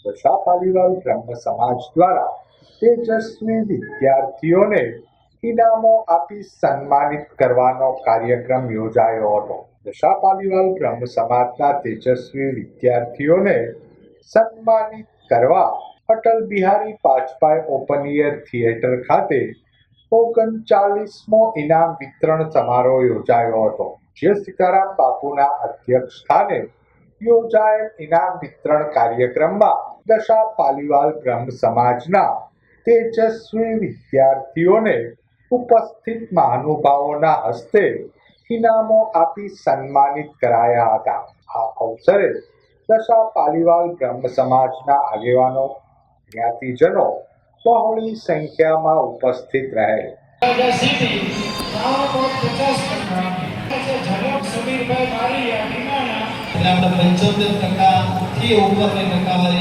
દશા પાલીવાલ બ્રહ્મ સમાજ દ્વારા તેજસ્વી વિદ્યાર્થીઓને ઇનામો આપી સન્માનિત કરવાનો કાર્યક્રમ યોજાયો હતો। દશા પાલીવાલ બ્રહ્મ સમાજના તેજસ્વી વિદ્યાર્થીઓને સન્માનિત કરવા Atal Bihari Vajpayee open air theatre ખાતે 39મો ઇનામ વિતરણ સમારોહ યોજાયો હતો। જે સીતારામ બાપુના અધ્યક્ષ સ્થાને યોજાયેલ ઇનામ વિતરણ કાર્યક્રમમાં દશા પાલીવાલ બ્રહ્મ સમાજના તેજસ્વી વિદ્યાર્થીઓને ઉપસ્થિત મહાનુભાવોના હસ્તે ઇનામો આપી સન્માનિત કરાયા હતા। આ અવસરે દશા પાલીવાલ બ્રહ્મ સમાજના આગેવાનો જ્ઞાતિજનો બહોળી સંખ્યામાં ઉપસ્થિત રહેલ। એટલે આપણે 75% થી ઉપરની ટકાવારી